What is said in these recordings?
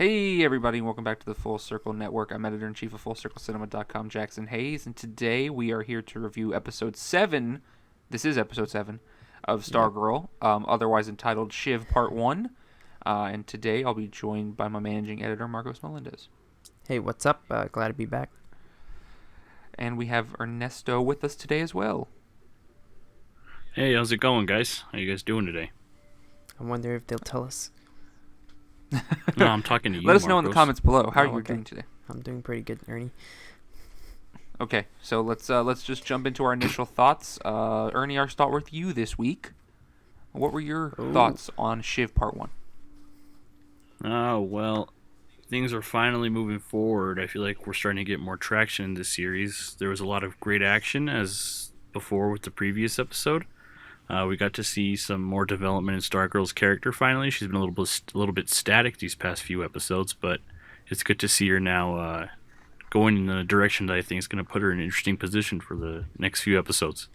Hey everybody, and welcome back to the Full Circle Network. I'm editor-in-chief of FullCircleCinema.com, Jackson Hayes, and today we are here to review episode 7, this is episode 7, of Yep. Stargirl, otherwise entitled Shiv Part 1, and today I'll be joined by my managing editor, Marcos Melendez. Hey, what's up? Glad to be back. And we have Ernesto with us today as well. Hey, how's it going, guys? How you guys doing today? I wonder if they'll tell us. No, I'm talking to you, Let us know in the Marcos. comments below. How are you Okay. doing today? I'm doing pretty good, Ernie. Okay, so let's just jump into our initial thoughts. Ernie, I'll start with you this week. What were your Ooh. thoughts on Shiv Part 1? Oh, well, things are finally moving forward. I feel like we're starting to get more traction in this series. There was a lot of great action as before with the previous episode. We got to see some more development in Stargirl's character finally. She's been a little bit static these past few episodes, but it's good to see her now going in a direction that I think is going to put her in an interesting position for the next few episodes.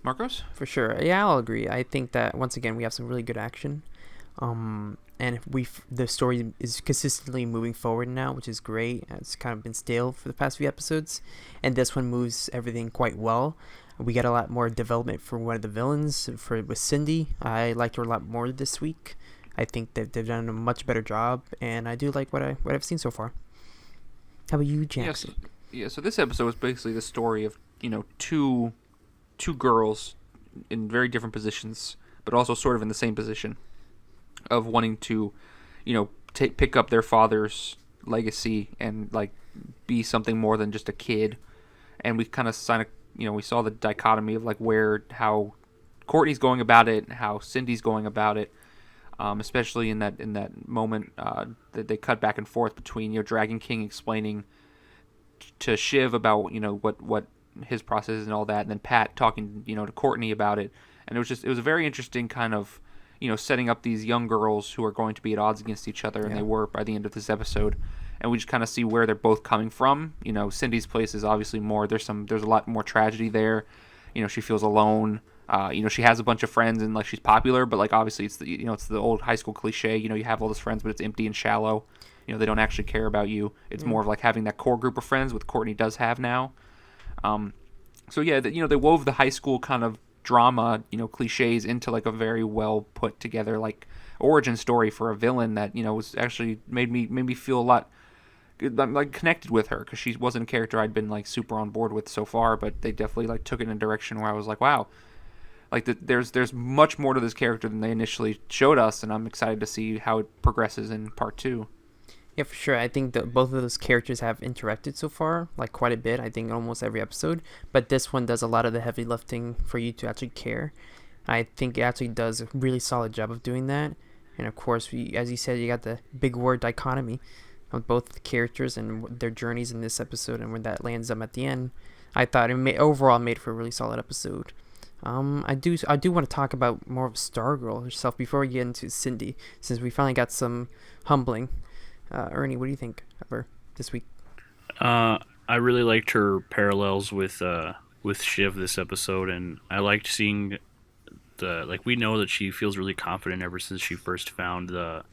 Marcos? For sure. Yeah, I'll agree. I think that once again we have some really good action. And if the story is consistently moving forward now, which is great. It's kind of been stale for the past few episodes, and this one moves everything quite well. We get a lot more development for one of the villains with Cindy. I liked her a lot more this week. I think that they've done a much better job, and I do like what I've seen so far. How about you, Jackson? Yes. So this episode was basically the story of, two girls in very different positions, but also sort of in the same position of wanting to, pick up their father's legacy and like be something more than just a kid. And we kind of we saw the dichotomy of like how Courtney's going about it and how Cindy's going about it. Especially in that moment that they cut back and forth between Dragon King explaining to Shiv about what his process is and all that, and then Pat talking to Courtney about it, and it was a very interesting kind of setting up these young girls who are going to be at odds against each other, and they were by the end of this episode, and we just kind of see where they're both coming from. Cindy's place is obviously more there's a lot more tragedy there. She feels alone. She has a bunch of friends and like she's popular, but like obviously it's the old high school cliche. You have all those friends, but it's empty and shallow. They don't actually care about you. It's more of like having that core group of friends, which Courtney does have now. So yeah, they wove the high school kind of drama, cliches into like a very well put together like origin story for a villain that was actually made me feel a lot like connected with her, because she wasn't a character I'd been like super on board with so far, but they definitely like took it in a direction where I was like, wow. Like there's much more to this character than they initially showed us, and I'm excited to see how it progresses in part 2. Yeah, for sure. I think that both of those characters have interacted so far, like quite a bit. I think almost every episode. But this one does a lot of the heavy lifting for you to actually care. I think it actually does a really solid job of doing that. And of course, as you said, you got the big word dichotomy of both the characters and their journeys in this episode, and where that lands them at the end. I thought overall made for a really solid episode. I do want to talk about more of Stargirl herself before we get into Cindy, since we finally got some humbling. Ernie, what do you think of her this week? I really liked her parallels with Shiv this episode, and I liked seeing we know that she feels really confident ever since she first found the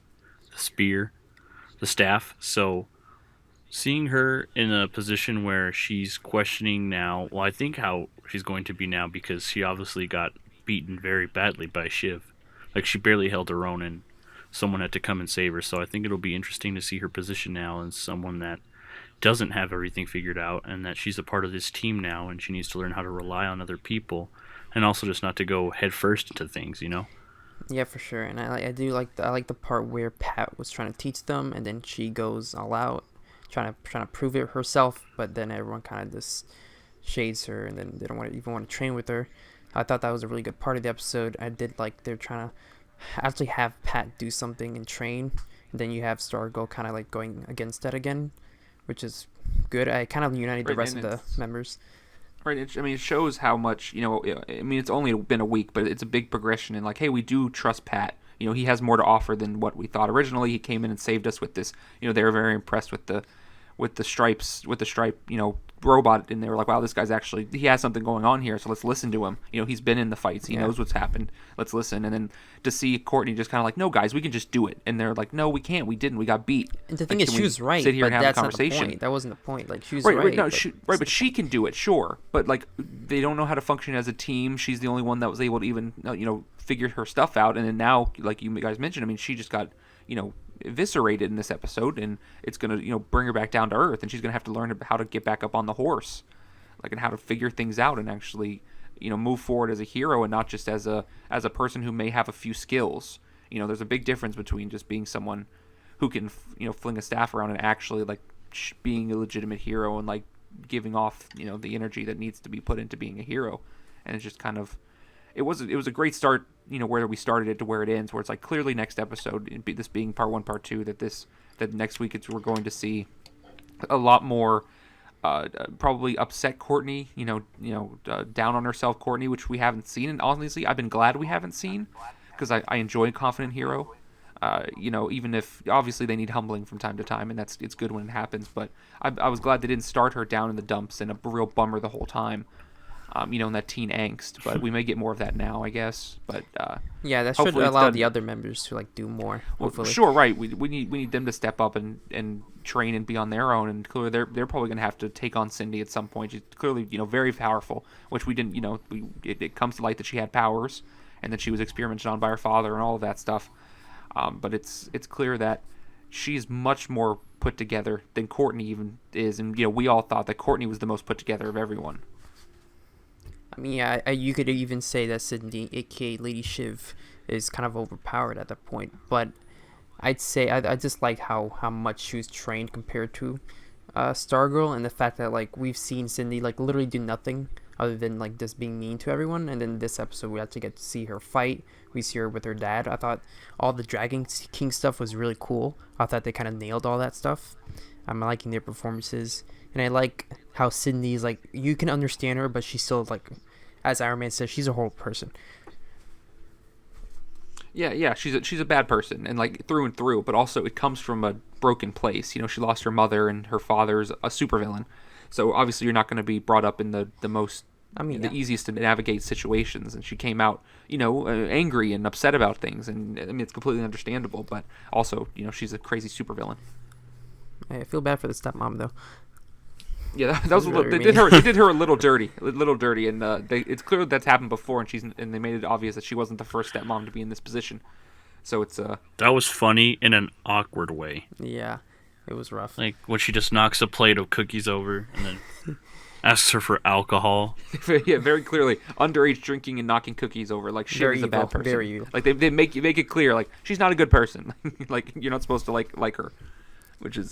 spear, the staff. So seeing her in a position where she's questioning now, well, I think how she's going to be now, because she obviously got beaten very badly by Shiv. Like, she barely held her own, and someone had to come and save her. So I think it'll be interesting to see her position now as someone that doesn't have everything figured out, and that she's a part of this team now, and she needs to learn how to rely on other people, and also just not to go head first into things. Yeah, for sure. And I like the part where Pat was trying to teach them, and then she goes all out, trying to prove it herself, but then everyone kind of just shades her, and then they don't even want to train with her. I thought that was a really good part of the episode. I did like they're trying to actually have Pat do something and train, and then you have Stargirl kind of like going against that again, which is good. I kind of united the rest of the members. Right. It shows how much, it's only been a week, but it's a big progression in like, hey, we do trust Pat. He has more to offer than what we thought originally. He came in and saved us with this. They were very impressed with the stripe, robot, and they were like, wow, this guy's actually, he has something going on here, so let's listen to him. He's been in the fights, he knows what's happened, let's listen. And then to see Courtney just kind of like, no guys, we can just do it, and they're like, no, we can't, we didn't, we got beat. And the thing is, she was right, sit here but and have that's a not the conversation. point. That wasn't the point. Like, she was right, right. No, but she can do it, sure, but like they don't know how to function as a team. She's the only one that was able to even figure her stuff out. And then now, like you guys mentioned, I mean, she just got eviscerated in this episode, and it's gonna bring her back down to earth, and she's gonna have to learn how to get back up on the horse, like, and how to figure things out and actually move forward as a hero and not just as a person who may have a few skills. There's a big difference between just being someone who can fling a staff around and actually like being a legitimate hero and like giving off the energy that needs to be put into being a hero. And it's just kind of it was a great start, where we started it to where it ends, where it's like clearly next episode, this being part 1, part 2, that next week we're going to see a lot more probably upset Courtney, down on herself Courtney, which we haven't seen. And honestly, I've been glad we haven't seen, because I enjoy Confident Hero. Even if obviously they need humbling from time to time, and it's good when it happens. But I was glad they didn't start her down in the dumps and a real bummer the whole time. In that teen angst. But we may get more of that now, I guess. But yeah, that should allow the other members to like do more. Hopefully. Well, sure, right. We need them to step up and train and be on their own. And clearly they're probably going to have to take on Cindy at some point. She's clearly very powerful, which we didn't. It comes to light that she had powers and that she was experimented on by her father and all of that stuff. But it's clear that she's much more put together than Courtney even is, and we all thought that Courtney was the most put together of everyone. I mean, yeah, you could even say that Cindy, aka Lady Shiv, is kind of overpowered at that point. But I'd say I just like how much she was trained compared to Stargirl, and the fact that like we've seen Cindy like literally do nothing other than like just being mean to everyone. And then this episode we actually get to see her fight. We see her with her dad. I thought all the Dragon King stuff was really cool. I thought they kind of nailed all that stuff. I'm liking their performances, and I like how Cindy's like, you can understand her, but she's still like, as Iron Man says, she's a whole person. Yeah, she's a bad person, and like through and through. But also, it comes from a broken place. She lost her mother, and her father's a supervillain. So obviously, you're not going to be brought up in the most, the easiest to navigate situations. And she came out, angry and upset about things, and I mean it's completely understandable. But also, she's a crazy supervillain. I feel bad for the stepmom though. Yeah, that was a little, they did her a little dirty, and it's clear that's happened before, and they made it obvious that she wasn't the first stepmom to be in this position. So it's that was funny in an awkward way. Yeah, it was rough. Like when she just knocks a plate of cookies over and then asks her for alcohol. Yeah, very clearly underage drinking and knocking cookies over. Like Shiv is a bad person. Very evil. Like they make it clear, like she's not a good person. Like you're not supposed to like her. Which is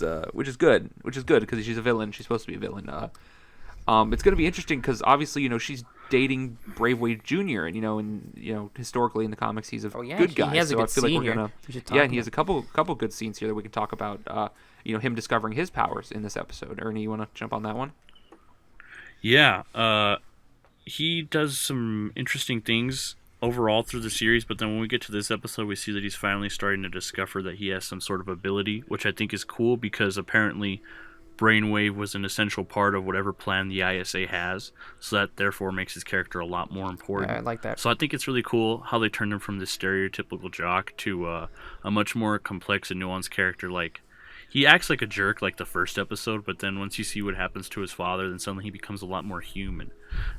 good because she's a villain. She's supposed to be a villain. It's going to be interesting because obviously she's dating Brave Wade Jr. and historically in the comics he's a good guy. He has a good scene here. And he has a couple good scenes here that we can talk about. Him discovering his powers in this episode. Ernie, you want to jump on that one? Yeah. He does some interesting things overall through the series, but then when we get to this episode, we see that he's finally starting to discover that he has some sort of ability, which I think is cool because apparently Brainwave was an essential part of whatever plan the ISA has, so that therefore makes his character a lot more important. Yeah, I like that. So I think it's really cool how they turned him from this stereotypical jock to a much more complex and nuanced character. Like, he acts like a jerk like the first episode, but then once you see what happens to his father, then suddenly he becomes a lot more human.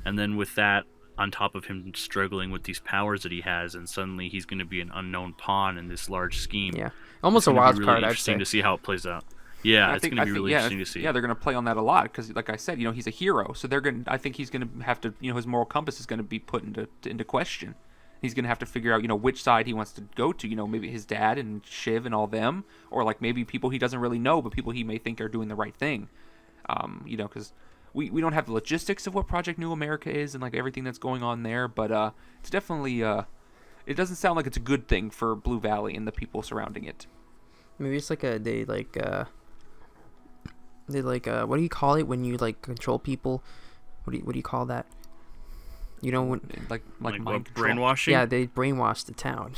And then with that, on top of him struggling with these powers that he has, and suddenly he's going to be an unknown pawn in this large scheme. Yeah, almost a wild card. I'd Interesting say. to see how it plays out. Yeah, it's going to be really interesting to see. Yeah, they're going to play on that a lot because, like I said, he's a hero, so they're going. I think he's going to have to, his moral compass is going to be put into question. He's going to have to figure out, which side he wants to go to. Maybe his dad and Shiv and all them, or like maybe people he doesn't really know, but people he may think are doing the right thing. Because. We don't have the logistics of what Project New America is and like everything that's going on there, but it's definitely it doesn't sound like it's a good thing for Blue Valley and the people surrounding it. Maybe it's like what do you call it when you like control people? What do you call that? When like mind control. Brainwashing? Yeah, they brainwashed the town.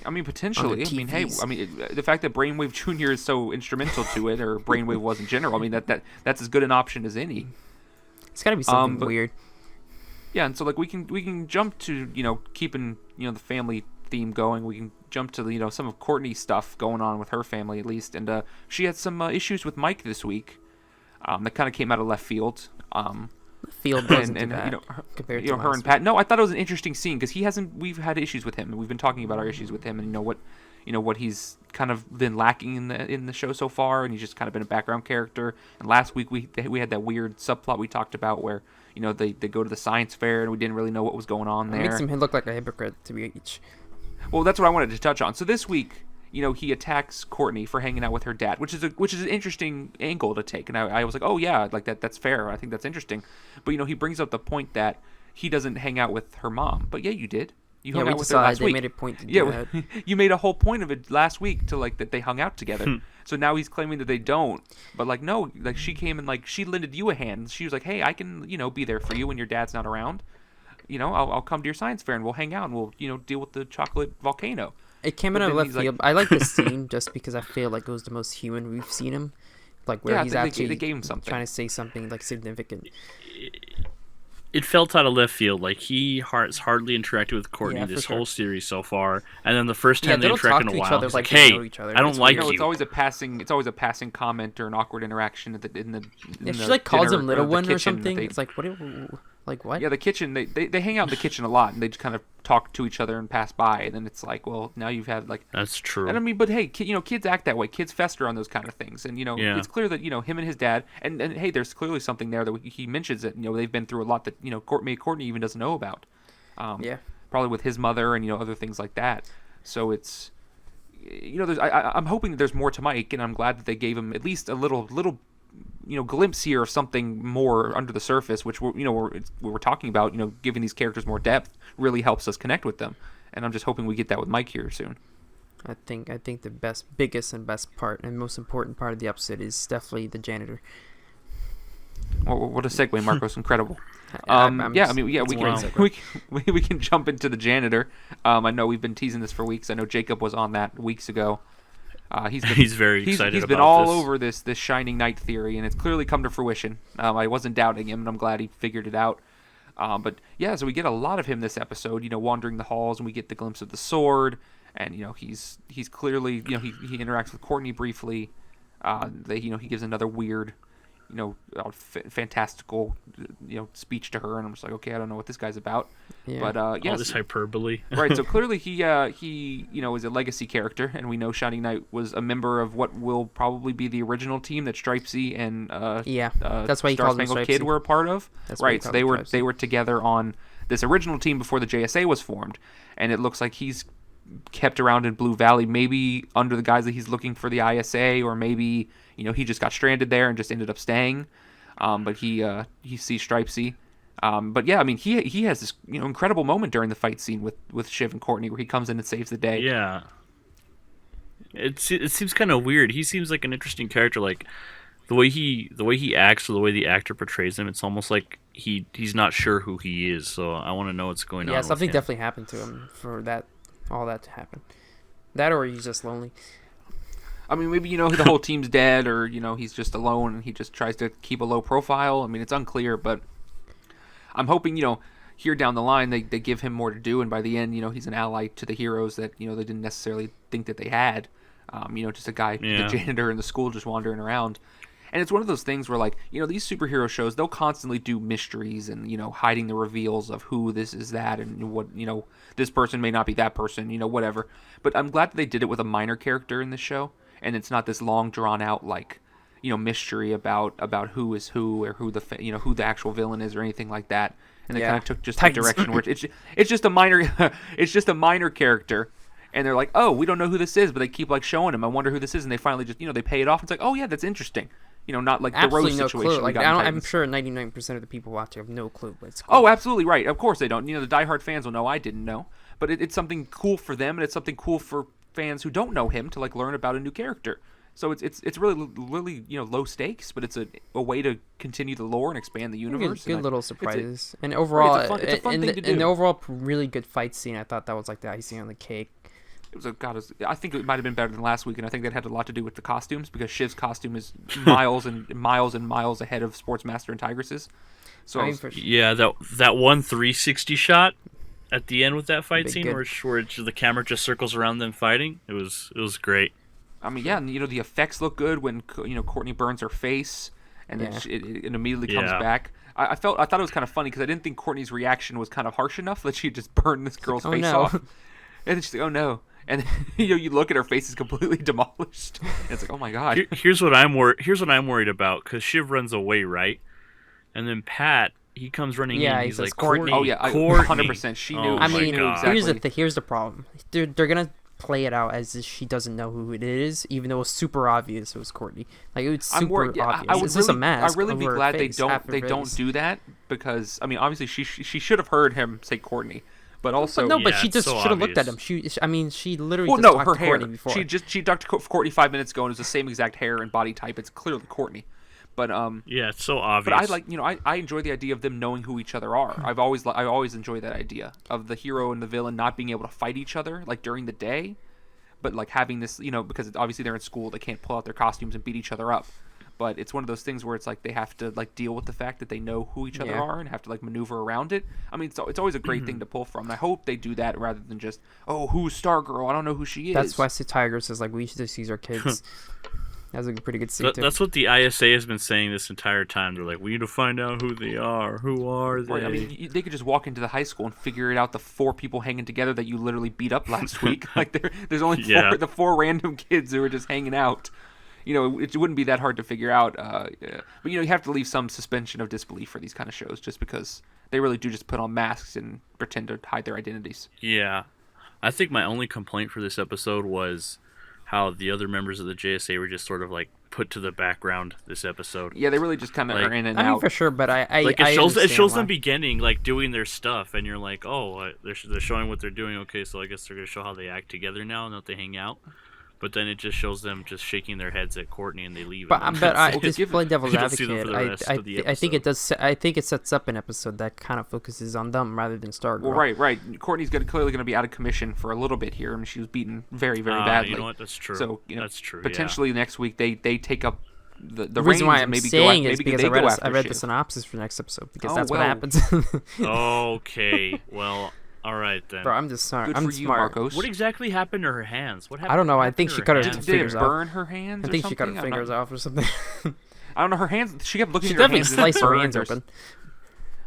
I mean, potentially. I mean, hey, TVs. I mean, the fact that Brainwave Jr. is so instrumental to it, or Brainwave was in general, I mean, that's as good an option as any. It's got to be something but- weird. Yeah, and so like we can jump to keeping the family theme going. We can jump to the some of Courtney's stuff going on with her family at least, and she had some issues with Mike this week. That kind of came out of left field. Field wasn't and too bad compared to her and Pat. No, I thought it was an interesting scene because he hasn't. We've had issues with him, and we've been talking about our issues with him, and what he's kind of been lacking in the show so far, and he's just kind of been a background character. And last week we had that weird subplot we talked about where they go to the science fair and we didn't really know what was going on there. It makes him look like a hypocrite to be each. Well, that's what I wanted to touch on. So this week, he attacks Courtney for hanging out with her dad, which is an interesting angle to take. And I was like, oh yeah, like that's fair. I think that's interesting. But he brings up the point that he doesn't hang out with her mom. But yeah, you did. You hung out with her last week. They made a point to do that. You made a whole point of it last week to that they hung out together. So now he's claiming that they don't. But no, she came and she lended you a hand. She was like, hey, I can be there for you when your dad's not around. I'll come to your science fair and we'll hang out and we'll deal with the chocolate volcano. It came out of left field. I like this scene just because I feel like it was the most human we've seen him. Where he's actually they gave him something. Trying to say something significant. It felt out of left field. He has hardly interacted with Courtney this whole series so far, and then the first time they interact in a while, it's like, "Hey, I don't like you." It's always a passing comment or an awkward interaction in the she calls him little one or something. It's like what? Yeah, the kitchen. They hang out in the kitchen a lot, and they just kind of talk to each other and pass by. And then it's like, well, now you've had That's true. And I mean, but hey, kids act that way. Kids fester on those kind of things, and it's clear that him and his dad, and hey, there's clearly something there that he mentions that they've been through a lot that Courtney even doesn't know about. Probably with his mother and other things like that. So it's I'm hoping that there's more to Mike, and I'm glad that they gave him at least a little glimpse here of something more under the surface, which we're talking about. Giving these characters more depth really helps us connect with them, and I'm just hoping we get that with Mike here soon. I think the biggest and best part and most important part of the episode is definitely the janitor. Well, what a segue, Marcos! Incredible. We can jump into the janitor. I know we've been teasing this for weeks. I know Jacob was on that weeks ago. He's very excited. He's been all over this Shining Knight theory, and it's clearly come to fruition. I wasn't doubting him, and I'm glad he figured it out. But yeah, so we get a lot of him this episode. Wandering the halls, and we get the glimpse of the sword, and he's clearly he interacts with Courtney briefly. He gives another weird fantastical speech to her, and I'm just like, okay, I don't know what this guy's about. Yeah. But all this hyperbole. Right, so clearly he is a legacy character, and we know Shining Knight was a member of what will probably be the original team that Stripesy and that's why he Star Spangled Kid were a part of. Right, so they were together on this original team before the JSA was formed, and it looks like he's kept around in Blue Valley, maybe under the guise that he's looking for the ISA, or maybe he just got stranded there and just ended up staying. But he sees Stripesy. But yeah, I mean, he has this incredible moment during the fight scene with Shiv and Courtney where he comes in and saves the day. Yeah, it seems kind of weird. He seems like an interesting character. The way he acts, or the way the actor portrays him, it's almost like he's not sure who he is. So I want to know what's going on. Yeah, something definitely happened to him for all that to happen. That, or he's just lonely. I mean, maybe the whole team's dead, or he's just alone and he just tries to keep a low profile. I mean, it's unclear, but I'm hoping here down the line they give him more to do, and by the end he's an ally to the heroes that they didn't necessarily think that they had. Just a guy, the janitor in the school, just wandering around. And it's one of those things where these superhero shows, they'll constantly do mysteries and hiding the reveals of who this is that, and what this person may not be that person, whatever. But I'm glad that they did it with a minor character in this show. And it's not this long drawn out mystery about who is who, or who who the actual villain is, or anything like that. And they kind of took just a direction where it's just a minor character, and they're like, oh, we don't know who this is, but they keep showing him. I wonder who this is, and they finally just they pay it off. It's like, oh yeah, that's interesting. Not like absolutely the Rose situation. No clue. I'm sure 99% of the people watching have no clue. But it's cool. Oh, absolutely right. Of course they don't. The diehard fans will know. I didn't know, but it's something cool for them, and it's something cool for fans who don't know him to learn about a new character. So it's really low stakes, but it's a way to continue the lore and expand the universe. Good little surprises, and overall, it's a fun thing to do. And the overall really good fight scene. I thought that was the icing on the cake. It was I think it might have been better than last week, and I think that had a lot to do with the costumes because Shiv's costume is miles and miles and miles ahead of Sportsmaster and Tigress's. So yeah, that one 360 shot at the end with that fight Big scene good. where the camera just circles around them fighting. It was great. I mean, yeah, and the effects look good when Courtney burns her face, and then it immediately comes back. I thought it was kind of funny because I didn't think Courtney's reaction was kind of harsh enough that she just burned this girl's face off, and then she's like, "Oh no." And you look at her face is completely demolished. And it's like, oh my god. Here's what I'm worried about because Shiv runs away, right? And then Pat, he comes running in. He's like, Courtney. Oh yeah, Courtney. 100%. She knew. I mean, exactly. here's the problem. They're gonna play it out as if she doesn't know who it is, even though it was super obvious it was Courtney. Like it was super obvious. It's just a mask. I'd really be over her glad face, they don't do that because I mean, obviously she should have heard him say Courtney. But also, but she just should have looked at him. She literally. Well, just no, her hair. Courtney before. She talked to Courtney 5 minutes ago, and it was the same exact hair and body type. It's clearly Courtney, but yeah, it's so obvious. But I enjoy the idea of them knowing who each other are. I always enjoy that idea of the hero and the villain not being able to fight each other like during the day, but like having this, because obviously they're in school, they can't pull out their costumes and beat each other up. But it's one of those things where it's like they have to like deal with the fact that they know who each other are and have to like maneuver around it. I mean, it's always a great thing to pull from. And I hope they do that rather than just, oh, who's Stargirl? I don't know who she is. That's why Tigress is like, we should just use our kids. That's a pretty good scene. That's what the ISA has been saying this entire time. They're like, we need to find out who they are. Who are they? Right, I mean, they could just walk into the high school and figure it out. The 4 people hanging together that you literally beat up last week. Like there's only the 4 random kids who are just hanging out. It wouldn't be that hard to figure out. But you have to leave some suspension of disbelief for these kind of shows, just because they really do just put on masks and pretend to hide their identities. Yeah, I think my only complaint for this episode was how the other members of the JSA were just sort of like put to the background this episode. Yeah, they really just kind of are in and out. I mean, for sure, but it shows them beginning, like doing their stuff, and you're like, oh, they're showing what they're doing. Okay, so I guess they're gonna show how they act together now, and that they hang out. But then it just shows them just shaking their heads at Courtney, and they leave. But just playing devil's advocate, I think it does. I think it sets up an episode that kind of focuses on them rather than Stargirl. Well, right. Courtney's clearly going to be out of commission for a little bit here. I mean, she was beaten very, very badly. You know what? That's true. So that's true. Potentially next week they take up the reason why I'm maybe saying go, is maybe because I read the synopsis for next episode because that's what happens. Okay, well. All right then. Bro, I'm just smart. Good I'm for smart. You, Marcos. What exactly happened to her hands? What happened? I don't know. I think she cut her fingers off. Did it burn her hands? I think she cut her fingers off or something. I don't know. Her hands. She kept looking she at her definitely hands. Sliced her hands open.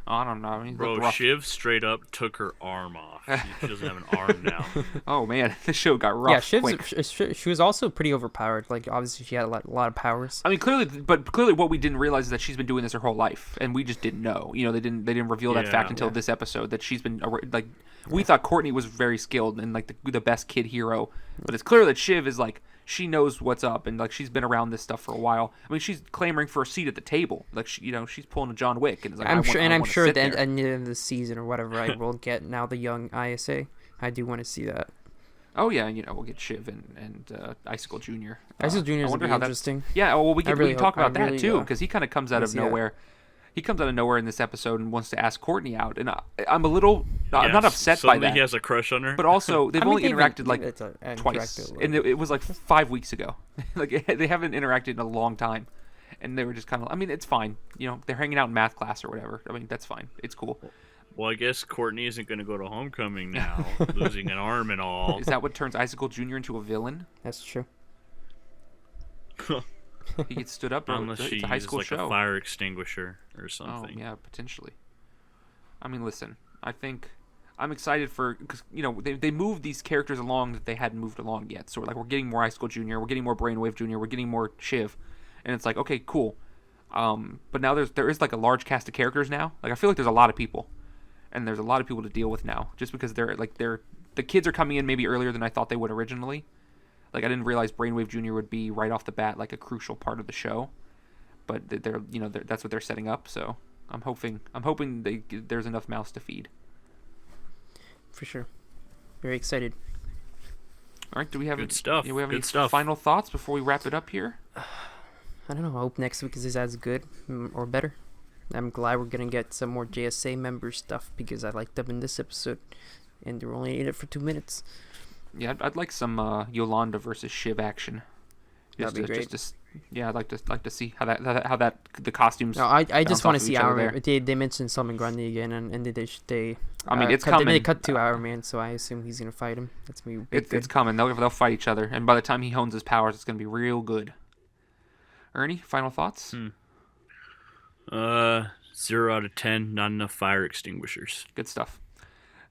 I don't know. I mean, bro, Shiv straight up took her arm off. She doesn't have an arm now. Oh man, the show got rough. Yeah, she was also pretty overpowered. Like obviously she had a lot of powers. I mean, clearly, what we didn't realize is that she's been doing this her whole life, and we just didn't know. They didn't reveal that fact until this episode that she's been like. We thought Courtney was very skilled and like the best kid hero, but it's clear that Shiv is like she knows what's up and like she's been around this stuff for a while. I mean, she's clamoring for a seat at the table. Like she's pulling a John Wick and is like, I'm sure at the end of the season or whatever, I will get now the young ISA. I do want to see that. Oh yeah, we'll get Shiv and Icicle Jr. Icicle Jr. is going to be interesting. Yeah, well we can talk about that too because he kind of comes out of nowhere. He comes out of nowhere in this episode and wants to ask Courtney out, and I'm a little I'm not upset by that. He has a crush on her, but also they've only interacted like twice, and it was like 5 weeks ago. Like they haven't interacted in a long time, and they were just kind of. I mean, it's fine. They're hanging out in math class or whatever. I mean, that's fine. It's cool. Well, I guess Courtney isn't going to go to homecoming now, losing an arm and all. Is that what turns Icicle Jr. into a villain? That's true. He gets stood up. Unless she uses high school like show. A fire extinguisher or something. Oh yeah, potentially. I mean, listen. I think I'm excited for because they moved these characters along that they hadn't moved along yet. So we're getting more Icicle Jr. We're getting more Brainwave Jr. We're getting more Shiv, and it's like okay, cool. But now there is like a large cast of characters now. Like I feel like there's a lot of people, and there's a lot of people to deal with now. Just because the kids are coming in maybe earlier than I thought they would originally. Like I didn't realize Brainwave Jr. would be right off the bat like a crucial part of the show, but they're that's what they're setting up. So I'm hoping there's enough mouths to feed. For sure, very excited. All right, do we have good stuff? Do we have good any stuff. final thoughts before we wrap it up here? I don't know. I hope next week is as good or better. I'm glad we're gonna get some more JSA member stuff because I liked them in this episode, and they're only in it for 2 minutes. Yeah, I'd like some Yolanda versus Shiv action. That'd be great. Yeah, I'd like to see how that the costumes. No, I bounce just want off to of see each other Hour. there. They mentioned Salman Grundy again, and they. I mean, it's cut, coming. They cut to Hour Man, so I assume he's gonna fight him. That's me. It's coming. They'll fight each other, and by the time he hones his powers, it's gonna be real good. Ernie, final thoughts? 0 out of 10. Not enough fire extinguishers. Good stuff.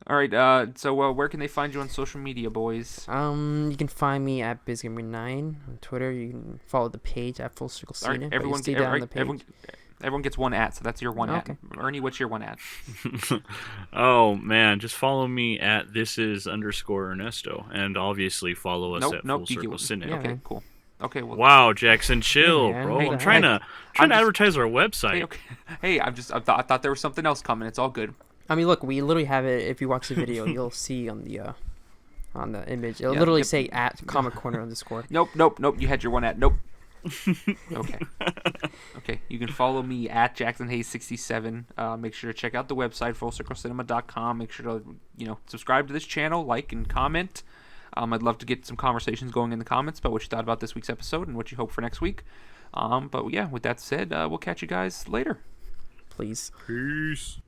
All right. So where can they find you on social media, boys? You can find me at BizGamer9 on Twitter. You can follow the page at Full Circle All right, Cine. everyone gets one at, so that's your one Okay. at. Ernie, what's your one at? Oh man, just follow me at @this_is_Ernesto, and obviously follow us at Full Circle Cine. Yeah. Okay, cool. Okay, well. Wow, Jackson, chill, man, bro. what I'm the trying heck? to advertise our website. Hey, okay. Hey, I thought there was something else coming. It's all good. I mean, look, we literally have it. If you watch the video, you'll see on the image. It'll Yeah, literally yep. say at Comic Corner _ Nope. You had your one at. Nope. Okay. Okay. You can follow me at JacksonHayes67. Make sure to check out the website, FullCircleCinema.com. Make sure to subscribe to this channel, like and comment. I'd love to get some conversations going in the comments about what you thought about this week's episode and what you hope for next week. But yeah, with that said, we'll catch you guys later. Please. Peace.